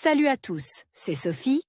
Salut à tous, c'est Sophie.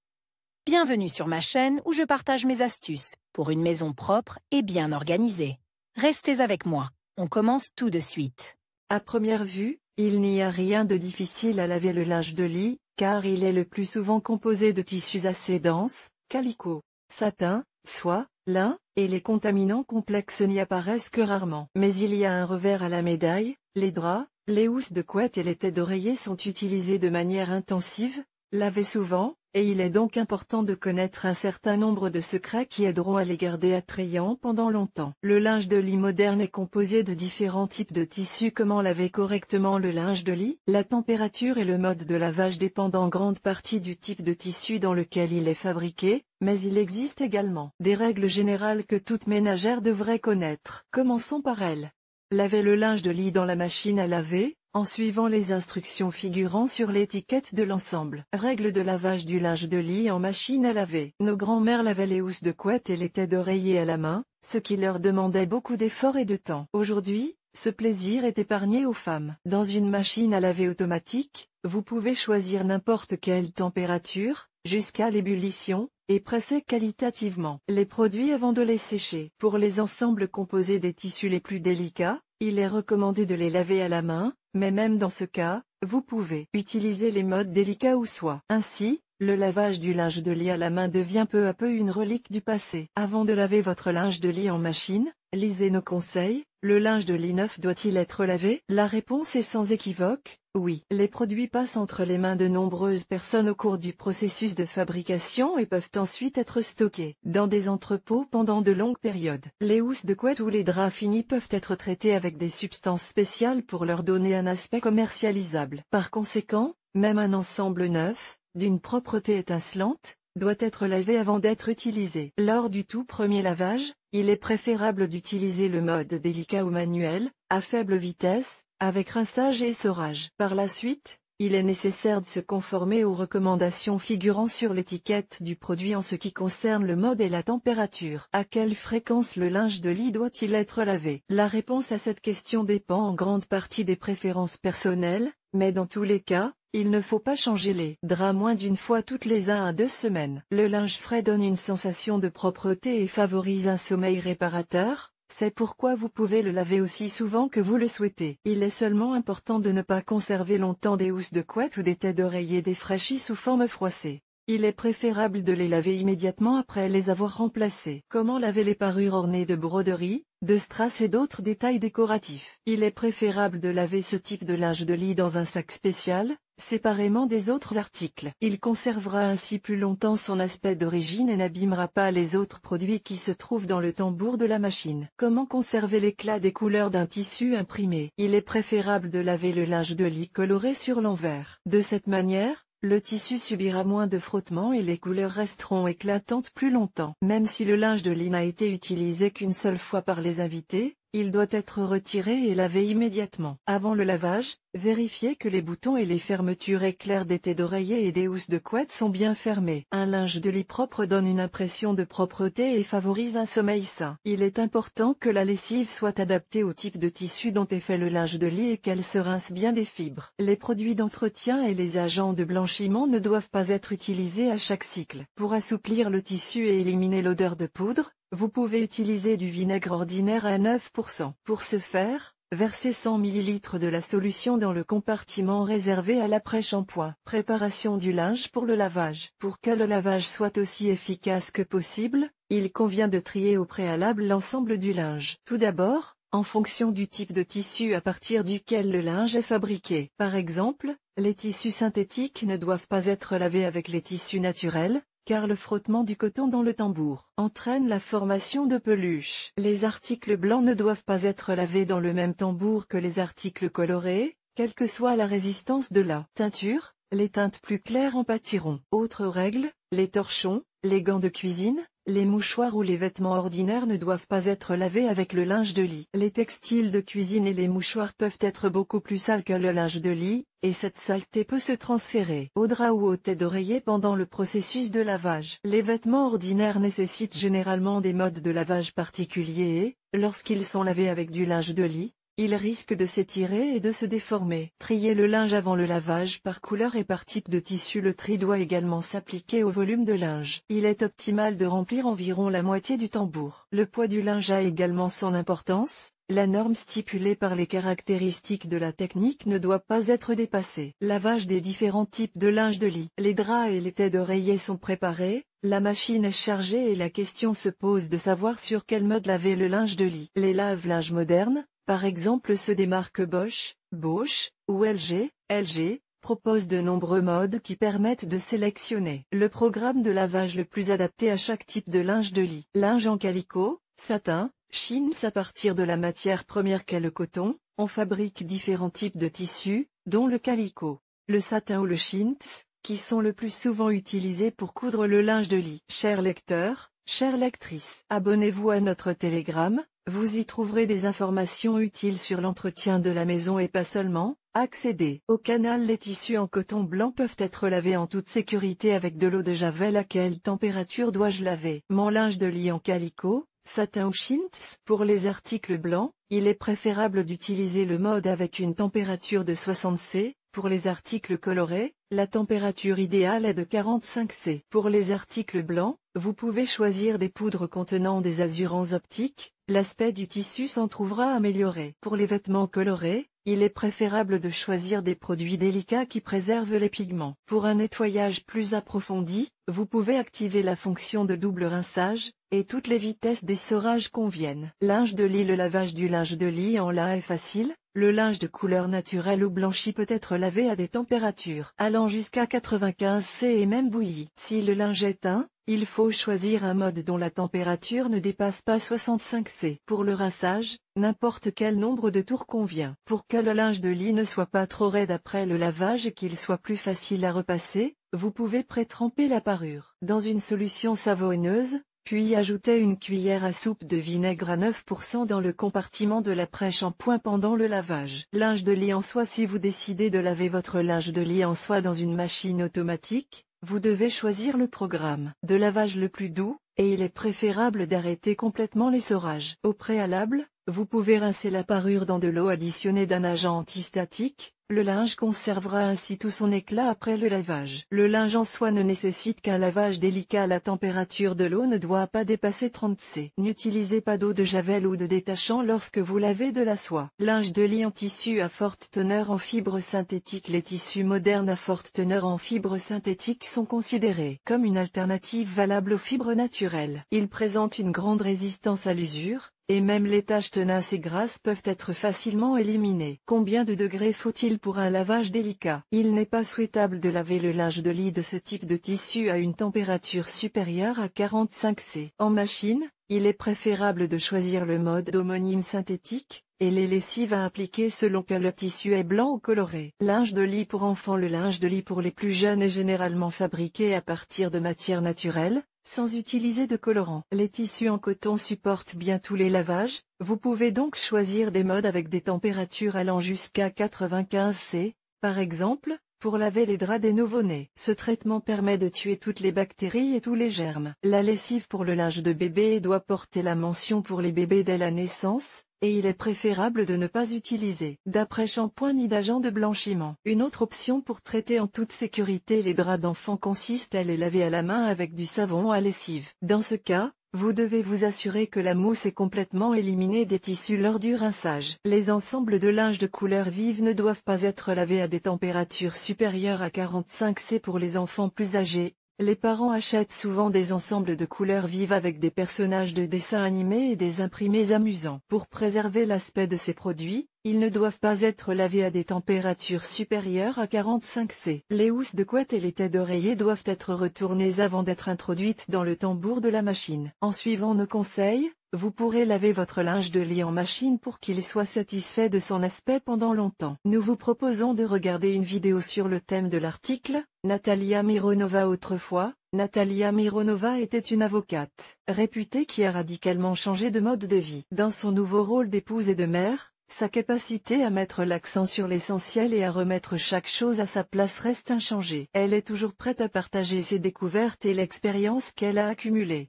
Bienvenue sur ma chaîne où je partage mes astuces pour une maison propre et bien organisée. Restez avec moi, on commence tout de suite. À première vue, il n'y a rien de difficile à laver le linge de lit, car il est le plus souvent composé de tissus assez denses, calicot, satin, soie, lin, et les contaminants complexes n'y apparaissent que rarement. Mais il y a un revers à la médaille, les draps, les housses de couette et les têtes d'oreiller sont utilisés de manière intensive, lavés souvent, et il est donc important de connaître un certain nombre de secrets qui aideront à les garder attrayants pendant longtemps. Le linge de lit moderne est composé de différents types de tissus. Comment laver correctement le linge de lit? La température et le mode de lavage dépendent en grande partie du type de tissu dans lequel il est fabriqué, mais il existe également des règles générales que toute ménagère devrait connaître. Commençons par elles. Lavez le linge de lit dans la machine à laver, en suivant les instructions figurant sur l'étiquette de l'ensemble. Règle de lavage du linge de lit en machine à laver. Nos grands-mères lavaient les housses de couette et les têtes d'oreiller à la main, ce qui leur demandait beaucoup d'efforts et de temps. Aujourd'hui, ce plaisir est épargné aux femmes. Dans une machine à laver automatique, vous pouvez choisir n'importe quelle température, jusqu'à l'ébullition, et presser qualitativement les produits avant de les sécher. Pour les ensembles composés des tissus les plus délicats, il est recommandé de les laver à la main, mais même dans ce cas, vous pouvez utiliser les modes délicats ou soie. Ainsi, le lavage du linge de lit à la main devient peu à peu une relique du passé. Avant de laver votre linge de lit en machine, lisez nos conseils. Le linge de lit neuf doit-il être lavé? La réponse est sans équivoque, oui. Les produits passent entre les mains de nombreuses personnes au cours du processus de fabrication et peuvent ensuite être stockés dans des entrepôts pendant de longues périodes. Les housses de couette ou les draps finis peuvent être traités avec des substances spéciales pour leur donner un aspect commercialisable. Par conséquent, même un ensemble neuf, d'une propreté étincelante, doit être lavé avant d'être utilisé. Lors du tout premier lavage, il est préférable d'utiliser le mode délicat ou manuel, à faible vitesse, avec rinçage et essorage. Par la suite, il est nécessaire de se conformer aux recommandations figurant sur l'étiquette du produit en ce qui concerne le mode et la température. À quelle fréquence le linge de lit doit-il être lavé? La réponse à cette question dépend en grande partie des préférences personnelles, mais dans tous les cas, il ne faut pas changer les draps moins d'une fois toutes les 1 à 2 semaines. Le linge frais donne une sensation de propreté et favorise un sommeil réparateur, c'est pourquoi vous pouvez le laver aussi souvent que vous le souhaitez. Il est seulement important de ne pas conserver longtemps des housses de couette ou des têtes d'oreiller défraîchies sous forme froissée. Il est préférable de les laver immédiatement après les avoir remplacés. Comment laver les parures ornées de broderies, de strass et d'autres détails décoratifs? Il est préférable de laver ce type de linge de lit dans un sac spécial, séparément des autres articles. Il conservera ainsi plus longtemps son aspect d'origine et n'abîmera pas les autres produits qui se trouvent dans le tambour de la machine. Comment conserver l'éclat des couleurs d'un tissu imprimé? Il est préférable de laver le linge de lit coloré sur l'envers. De cette manière, le tissu subira moins de frottement et les couleurs resteront éclatantes plus longtemps. Même si le linge de lit n'a été utilisé qu'une seule fois par les invités, il doit être retiré et lavé immédiatement. Avant le lavage, vérifiez que les boutons et les fermetures éclairs des têtes d'oreiller et des housses de couette sont bien fermés. Un linge de lit propre donne une impression de propreté et favorise un sommeil sain. Il est important que la lessive soit adaptée au type de tissu dont est fait le linge de lit et qu'elle se rince bien des fibres. Les produits d'entretien et les agents de blanchiment ne doivent pas être utilisés à chaque cycle. Pour assouplir le tissu et éliminer l'odeur de poudre, vous pouvez utiliser du vinaigre ordinaire à 9%. Pour ce faire, versez 100 ml de la solution dans le compartiment réservé à l'après-shampoing. Préparation du linge pour le lavage. Pour que le lavage soit aussi efficace que possible, il convient de trier au préalable l'ensemble du linge. Tout d'abord, en fonction du type de tissu à partir duquel le linge est fabriqué. Par exemple, les tissus synthétiques ne doivent pas être lavés avec les tissus naturels, car le frottement du coton dans le tambour entraîne la formation de peluches. Les articles blancs ne doivent pas être lavés dans le même tambour que les articles colorés, quelle que soit la résistance de la teinture, les teintes plus claires en pâtiront. Autre règle, les torchons, les gants de cuisine, les mouchoirs ou les vêtements ordinaires ne doivent pas être lavés avec le linge de lit. Les textiles de cuisine et les mouchoirs peuvent être beaucoup plus sales que le linge de lit, et cette saleté peut se transférer aux draps ou aux têtes d'oreiller pendant le processus de lavage. Les vêtements ordinaires nécessitent généralement des modes de lavage particuliers et, lorsqu'ils sont lavés avec du linge de lit, il risque de s'étirer et de se déformer. Trier le linge avant le lavage par couleur et par type de tissu. Le tri doit également s'appliquer au volume de linge. Il est optimal de remplir environ la moitié du tambour. Le poids du linge a également son importance. La norme stipulée par les caractéristiques de la technique ne doit pas être dépassée. Lavage des différents types de linge de lit. Les draps et les têtes d'oreiller sont préparés, la machine est chargée et la question se pose de savoir sur quel mode laver le linge de lit. Les lave-linges modernes, par exemple ceux des marques Bosch ou LG, proposent de nombreux modes qui permettent de sélectionner le programme de lavage le plus adapté à chaque type de linge de lit. Linge en calicot, satin, chintz. À partir de la matière première qu'est le coton, on fabrique différents types de tissus, dont le calicot, le satin ou le chintz, qui sont le plus souvent utilisés pour coudre le linge de lit. Chers lecteurs, chères lectrices, abonnez-vous à notre Telegram, vous y trouverez des informations utiles sur l'entretien de la maison et pas seulement. Accédez au canal. Les tissus en coton blanc peuvent être lavés en toute sécurité avec de l'eau de Javel. À quelle température dois-je laver mon linge de lit en calicot, satin ou chintz? Pour les articles blancs, il est préférable d'utiliser le mode avec une température de 60 C. Pour les articles colorés, la température idéale est de 45 C. Pour les articles blancs, vous pouvez choisir des poudres contenant des azurants optiques, l'aspect du tissu s'en trouvera amélioré. Pour les vêtements colorés, il est préférable de choisir des produits délicats qui préservent les pigments. Pour un nettoyage plus approfondi, vous pouvez activer la fonction de double rinçage, et toutes les vitesses d'essorage conviennent. Linge de lit. Le lavage du linge de lit en lin est facile. Le linge de couleur naturelle ou blanchi peut être lavé à des températures allant jusqu'à 95 C et même bouilli. Si le linge est teint, il faut choisir un mode dont la température ne dépasse pas 65 C. Pour le rinçage, n'importe quel nombre de tours convient. Pour que le linge de lit ne soit pas trop raide après le lavage et qu'il soit plus facile à repasser, vous pouvez pré-tremper la parure dans une solution savonneuse, puis ajoutez une cuillère à soupe de vinaigre à 9% dans le compartiment de l'après-shampoing pendant le lavage. Linge de lit en soie. Si vous décidez de laver votre linge de lit en soie dans une machine automatique, vous devez choisir le programme de lavage le plus doux, et il est préférable d'arrêter complètement l'essorage. Au préalable, vous pouvez rincer la parure dans de l'eau additionnée d'un agent antistatique. Le linge conservera ainsi tout son éclat après le lavage. Le linge en soie ne nécessite qu'un lavage délicat. La température de l'eau ne doit pas dépasser 30 C. N'utilisez pas d'eau de Javel ou de détachant lorsque vous lavez de la soie. Linge de lit en tissu à forte teneur en fibre synthétique. Les tissus modernes à forte teneur en fibre synthétique sont considérés comme une alternative valable aux fibres naturelles. Ils présentent une grande résistance à l'usure, et même les taches tenaces et grasses peuvent être facilement éliminées. Combien de degrés faut-il pour un lavage délicat? Il n'est pas souhaitable de laver le linge de lit de ce type de tissu à une température supérieure à 45 C. En machine, il est préférable de choisir le mode homonyme synthétique, et les lessives à appliquer selon que le tissu est blanc ou coloré. Linge de lit pour enfants. Le linge de lit pour les plus jeunes est généralement fabriqué à partir de matières naturelles, sans utiliser de colorant. Les tissus en coton supportent bien tous les lavages, vous pouvez donc choisir des modes avec des températures allant jusqu'à 95 C, par exemple, pour laver les draps des nouveau-nés. Ce traitement permet de tuer toutes les bactéries et tous les germes. La lessive pour le linge de bébé doit porter la mention pour les bébés dès la naissance, et il est préférable de ne pas utiliser d'après-shampoing ni d'agent de blanchiment. Une autre option pour traiter en toute sécurité les draps d'enfants consiste à les laver à la main avec du savon à lessive. Dans ce cas, vous devez vous assurer que la mousse est complètement éliminée des tissus lors du rinçage. Les ensembles de linge de couleur vive ne doivent pas être lavés à des températures supérieures à 45 C pour les enfants plus âgés. Les parents achètent souvent des ensembles de couleurs vives avec des personnages de dessins animés et des imprimés amusants. Pour préserver l'aspect de ces produits, ils ne doivent pas être lavés à des températures supérieures à 45 C. Les housses de couette et les têtes d'oreiller doivent être retournées avant d'être introduites dans le tambour de la machine. En suivant nos conseils, vous pourrez laver votre linge de lit en machine pour qu'il soit satisfait de son aspect pendant longtemps. Nous vous proposons de regarder une vidéo sur le thème de l'article. Natalia Mironova. Autrefois, Natalia Mironova était une avocate réputée qui a radicalement changé de mode de vie. Dans son nouveau rôle d'épouse et de mère, sa capacité à mettre l'accent sur l'essentiel et à remettre chaque chose à sa place reste inchangée. Elle est toujours prête à partager ses découvertes et l'expérience qu'elle a accumulée.